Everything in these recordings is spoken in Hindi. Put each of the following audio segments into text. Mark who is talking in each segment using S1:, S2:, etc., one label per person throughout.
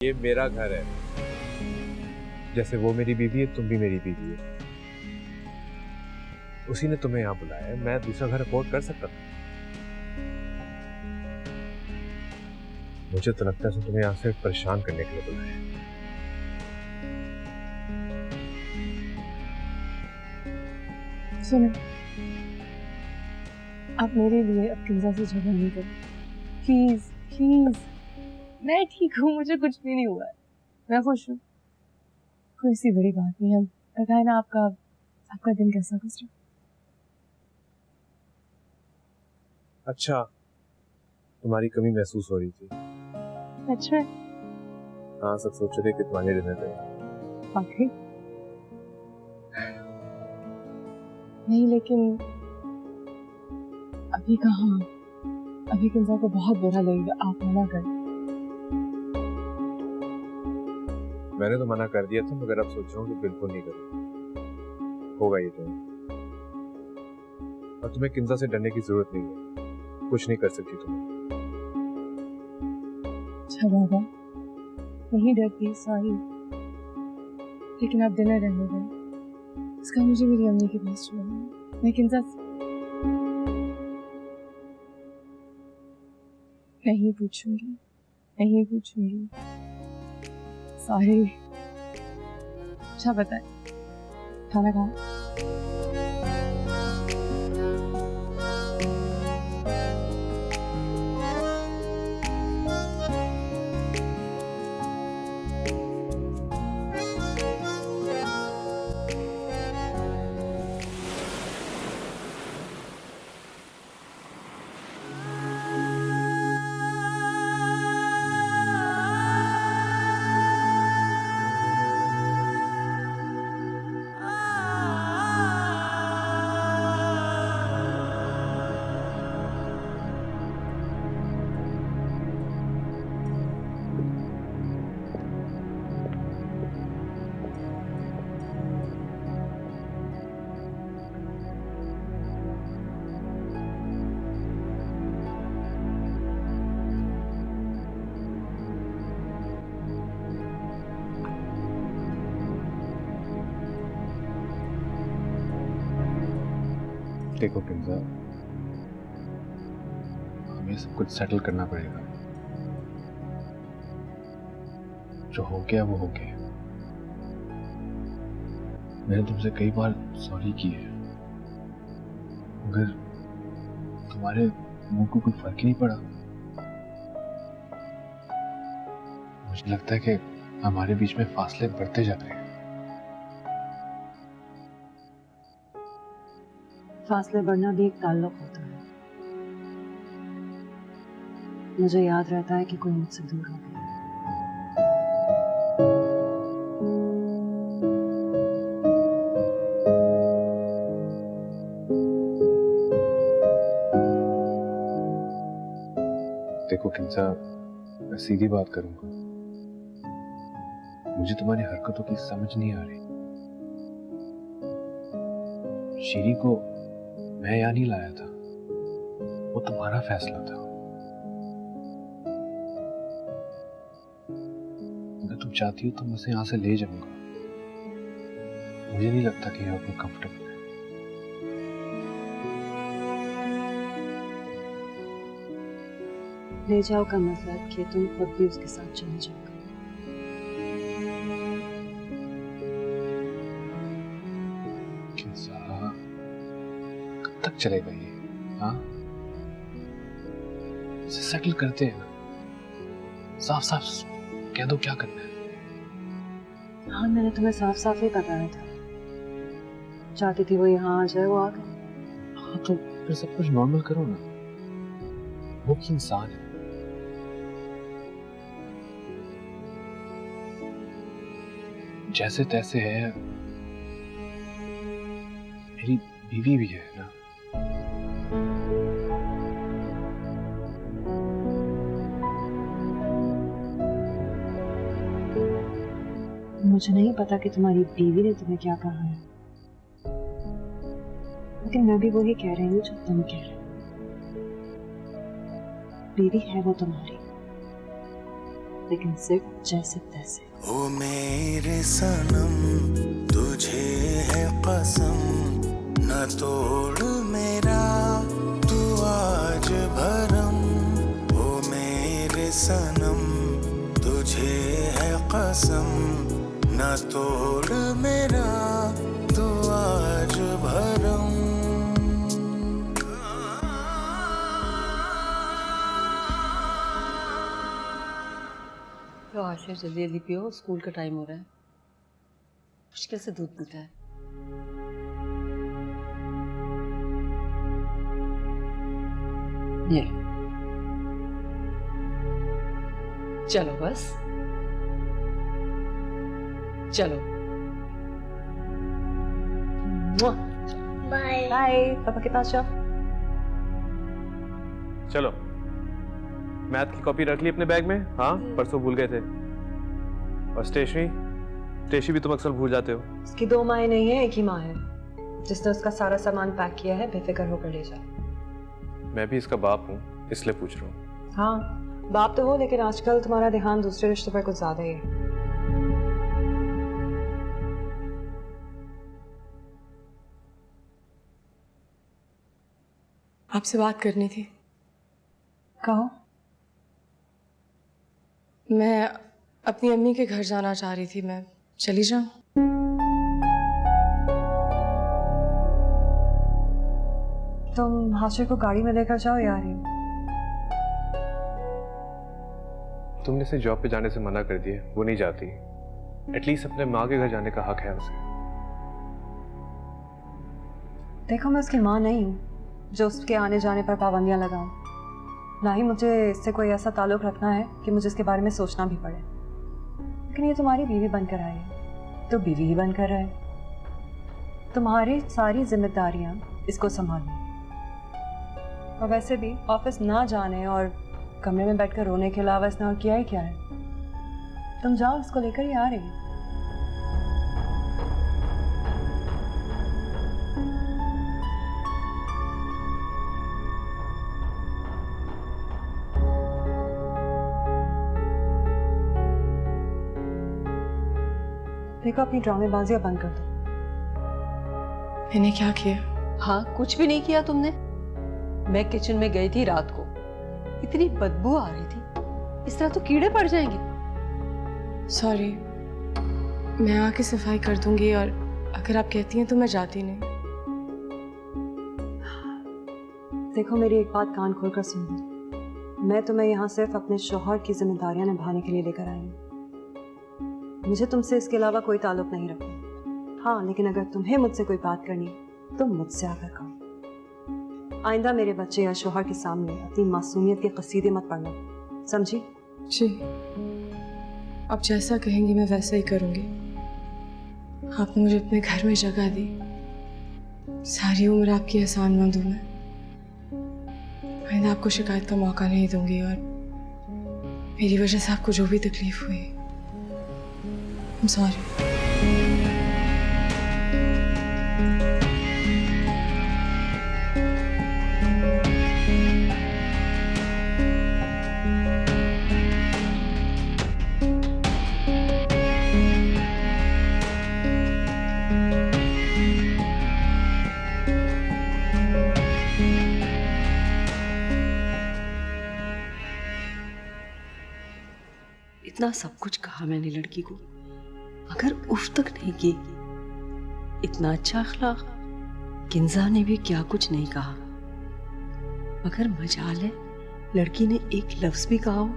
S1: ये मेरा घर है, जैसे वो मेरी बीवी है, तुम भी मेरी बीवी है। उसी ने तुम्हें यहाँ बुलाया है, मैं दूसरा घर अफोर्ड कर सकता था। मुझे तो लगता है तुम्हें यहाँ से परेशान करने के लिए बुलाया है।
S2: सुनो, आप मेरे लिए अब किंजा से झगड़ा नहीं करो, प्लीज प्लीज। मैं ठीक हूँ, मुझे कुछ भी नहीं हुआ है, मैं खुश हूँ। कोई सी बड़ी बात नहीं है। बताए ना आपका आपका दिन कैसा गुजरा?
S1: अच्छा, तुम्हारी कमी महसूस हो रही थी?
S2: सच में?
S1: हाँ, सब सोच रहे थे कि तुम्हारे डिनर पे।
S2: वाकई? नहीं, लेकिन अभी कहाँ, अभी किंजा को बहुत बुरा लगेगा, आप मना कर।
S1: मैंने तो मना कर दिया था, मगर अब सोच रहा हूँ कि बिल्कुल नहीं करूँ। होगा ये तो। और तुम्हें किंजा से डरने की जरूरत नहीं है, कुछ नहीं कर सकती तुम।
S2: अच्छा बाबा, नहीं डरती, सॉरी, लेकिन आप डिनर रहने दें। इसका मुझे मेरी अम्मी के पास छोड़ना है। मैं किंजा नहीं पूछूंगी, नहीं पूछूंगी, सॉरी। अच्छा बताए, खाना खाओ।
S1: देखो किंजा, हमें सब कुछ सेटल करना पड़ेगा। जो हो गया वो हो गया। मैंने तुमसे कई बार सॉरी की है, मगर तुम्हारे मुंह को कोई फर्क ही नहीं पड़ा। मुझे लगता है कि हमारे बीच में फासले बढ़ते जा रहे हैं।
S3: फासले बढ़ना भी एक ताल्लुक होता है। मुझे याद रहता है कि कोई मुझसे दूर हो गया।
S1: देखो किंजा, मैं सीधी बात करूंगा, मुझे तुम्हारी हरकतों की समझ नहीं आ रही। शीरी को मैं यहाँ नहीं लाया था, वो तुम्हारा फैसला था। अगर तुम चाहती हो तो मैं उसे यहाँ से ले जाऊंगा। मुझे नहीं लगता कि यहाँ पर कंफर्टेबल है।
S3: ले जाओ का मतलब कि तुम खुद भी उसके साथ चले जाओगे।
S1: कब तक चलेगा ये? हाँ, इसे सेटल करते हैं ना, साफ साफ कह दो क्या करना है।
S3: हाँ, मैंने तुम्हें साफ साफ ही बताया था। चाहती थी वो यहाँ आ जाए, वो आ गई।
S1: हाँ, तो फिर सब कुछ नॉर्मल करो ना। वो भी इंसान है। जैसे तैसे है, मेरी बीवी भी है ना।
S3: मुझे नहीं पता कि तुम्हारी बीवी ने तुम्हें क्या कहा है, लेकिन मैं भी वही कह रही हूँ जो तुम कह रहे हो। बीवी है वो तुम्हारी, लेकिन सिर्फ जैसे तैसे।
S4: ओ मेरे सनम तुझे है कसम, न तोड़ मेरा तू आज भरम। ओ मेरे सनम तुझे है कसम, न तोड़ मेरा तू आज भरम।
S3: तो आशिर जल्दी जल्दी पियो, स्कूल का टाइम हो रहा है। मुश्किल से दूध पीता है। ये चलो बस चलो। बाय बाय पापा के पास जाओ।
S5: चलो, मैथ की कॉपी रख ली अपने बैग में? हाँ, परसों भूल गए थे। और स्टेशनरी भी तुम अक्सर भूल जाते हो।
S3: उसकी 2 माएँ नहीं है, एक ही माँ है जिसने उसका सारा सामान पैक किया है। बेफिक्र होकर ले जाओ।
S5: मैं भी इसका बाप हूँ, इसलिए पूछ रहा हूँ।
S3: हाँ बाप तो हो, लेकिन आजकल तुम्हारा ध्यान दूसरे रिश्तों पर कुछ ज्यादा ही है।
S2: आपसे बात करनी थी।
S3: कहो।
S2: मैं अपनी अम्मी के घर जाना चाह रही थी, मैं चली जाऊं?
S3: तुम हाशिर को गाड़ी में लेकर जाओ यार।
S5: तुमने इसे जॉब पे जाने से मना कर दिया, वो नहीं जाती। एटलीस्ट अपने माँ के घर जाने का हक है उसे।
S3: देखो मैं उसकी माँ नहीं हूँ जो उसके आने जाने पर पाबंदियां लगाऊं। ना ही मुझे इससे कोई ऐसा ताल्लुक रखना है कि मुझे इसके बारे में सोचना भी पड़े। लेकिन ये तुम्हारी बीवी बनकर आई है तो बीवी ही बनकर रहे। तुम्हारी सारी जिम्मेदारियां इसको संभालनी। और वैसे भी ऑफिस ना जाने और कमरे में बैठकर रोने के अलावा इसने और किया ही क्या है। तुम जाओ, इसको लेकर ही आ रही है। देखो अपनी ड्रामेबाजियां बंद कर दो।
S2: मैंने क्या किया?
S6: हाँ कुछ भी नहीं किया तुमने। मैं किचन में गई थी रात को, इतनी बदबू आ रही थी, इस तरह तो कीड़े पड़ जाएंगे।
S2: सॉरी, मैं आके सफाई कर दूंगी और अगर आप कहती हैं तो मैं जाती नहीं।
S3: देखो मेरी एक बात कान खोलकर सुन लो। मैं तुम्हें यहाँ सिर्फ अपने शौहर की जिम्मेदारियां निभाने के लिए लेकर आई हूँ। मुझे तुमसे इसके अलावा कोई ताल्लुक नहीं रखता। हाँ लेकिन अगर तुम्हें मुझसे कोई बात करनी तो मुझसे आकर कहो। आइंदा मेरे बच्चे या शौहर के सामने अपनी मासूमियत के कसीदे मत पढ़ना, समझी?
S2: जी, आप जैसा कहेंगी मैं वैसा ही करूंगी। आपने मुझे अपने घर में जगह दी, सारी उम्र आपकी एहसानमंद हूं मैं। आइंदा आपको शिकायत का मौका नहीं दूंगी और मेरी वजह से आपको जो भी तकलीफ हुई, I'm sorry.
S6: इतना सब कुछ कहा मैंने लड़की को, मगर उफ तक नहीं की। इतना अच्छा अखलाक, किंजा ने भी क्या कुछ नहीं कहा, मगर मजाल है लड़की ने एक लफ्ज भी कहा हो।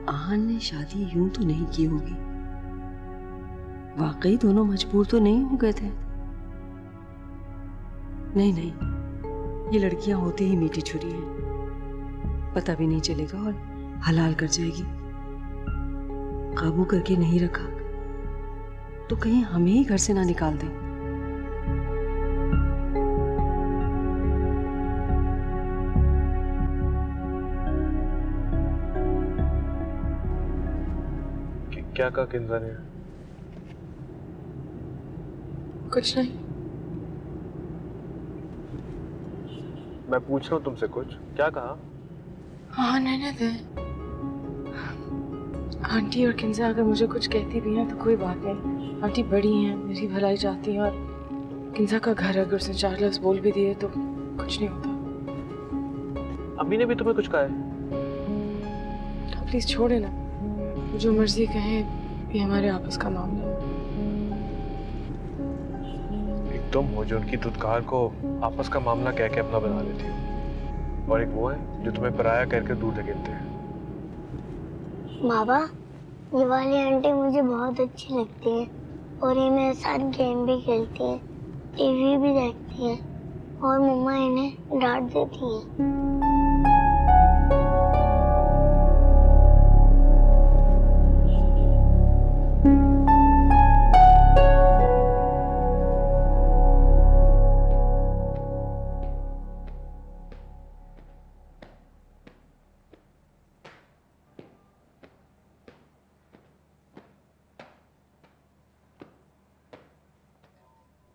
S6: आहान ने शादी यूं तो नहीं की होगी। वाकई दोनों मजबूर तो नहीं हो गए थे। नहीं नहीं, ये लड़कियां होती ही मीठी छुरी हैं, पता भी नहीं चलेगा और हलाल कर जाएगी। काबू करके नहीं रखा तो कहीं हमें ही घर से ना निकाल दे।
S5: क्या कहा किंजा ने?
S2: कुछ नहीं।
S5: मैं पूछ रहा हूँ तुमसे कुछ, क्या कहा?
S2: हाँ रहने दे, आंटी और किंजा अगर मुझे कुछ कहती भी हैं तो कोई बात नहीं। आंटी बड़ी हैं, मेरी भलाई चाहती हैं, और किंजा का घर अगर उसने 4 लफ्ज़ बोल भी दिए तो कुछ नहीं होता।
S5: अम्मी ने भी तुम्हें कुछ कहा है?
S2: प्लीज छोड़े ना, जो मर्जी कहे, ये हमारे आपस का मामला है।
S5: एक तुम हो जो उनकी दुत्कार को आपस का मामला कह के अपना बना लेती हो, और एक वो है जो तुम्हें पराया करके दूर धकेलते हैं।
S7: बाबा, ये वाली आंटी मुझे बहुत अच्छी लगती है और ये मेरे साथ गेम भी खेलती है, टीवी भी देखती है, और मम्मा इन्हें डांट देती है।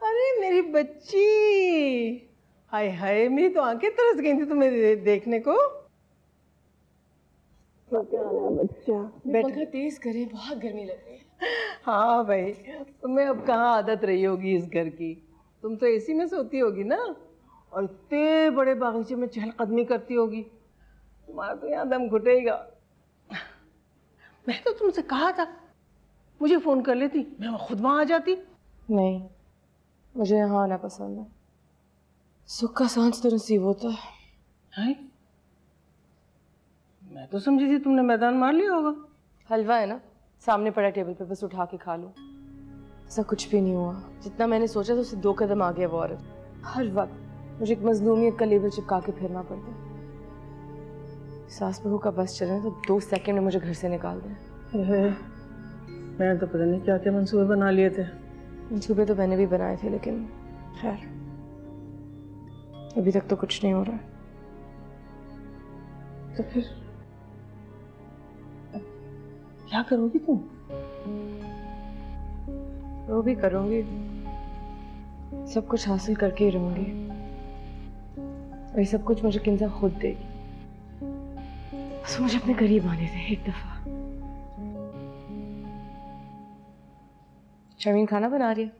S8: अरे मेरी बच्ची, हाय हाय, मेरी तो आंखें तरस गई थी तुम्हें देखने को। बच्चा
S2: पंखा तेज करे, बहुत गर्मी लग रही है।
S8: हाँ भाई, तुम्हें अब कहाँ आदत रही होगी इस घर की। तुम तो एसी में सोती होगी ना, और इतने बड़े बागीचे में चहलकदमी करती होगी, तुम्हारा तो यहाँ दम घुटेगा। मैं तो तुमसे कहा था मुझे फोन कर लेती, मैं खुद वहां आ जाती।
S2: नहीं, मुझे यहाँ आना पसंद है। सुख का सांस तो नसीब होता है।
S8: हैं? मैं तो समझी थी तुमने मैदान मार लिया होगा।
S2: हलवा है ना, सामने पड़ा टेबल पे, बस उठा के खा लो। ऐसा कुछ भी नहीं हुआ। जितना मैंने सोचा था उससे 2 कदम आगे है वो औरत। हर वक्त मुझे एक मजलूमियत का लेबल चिपका के फिरना पड़ता है। सास बहू का बस चले तो 2 सेकंड में मुझे घर से निकाल दें।
S8: मैंने तो पता नहीं क्या क्या मंसूबे बना लिए थे।
S2: मंसूबे तो मैंने भी बनाए थे, लेकिन खैर अभी तक तो कुछ नहीं हो रहा है।
S8: तो फिर क्या करोगी तुम?
S2: वो भी करूंगी, सब कुछ हासिल करके ही रहूंगी, और ये सब कुछ मुझे किंजा खुद देगी। बस मुझे अपने करीब आने दे एक दफा। शर्मीन खाना बना रही है।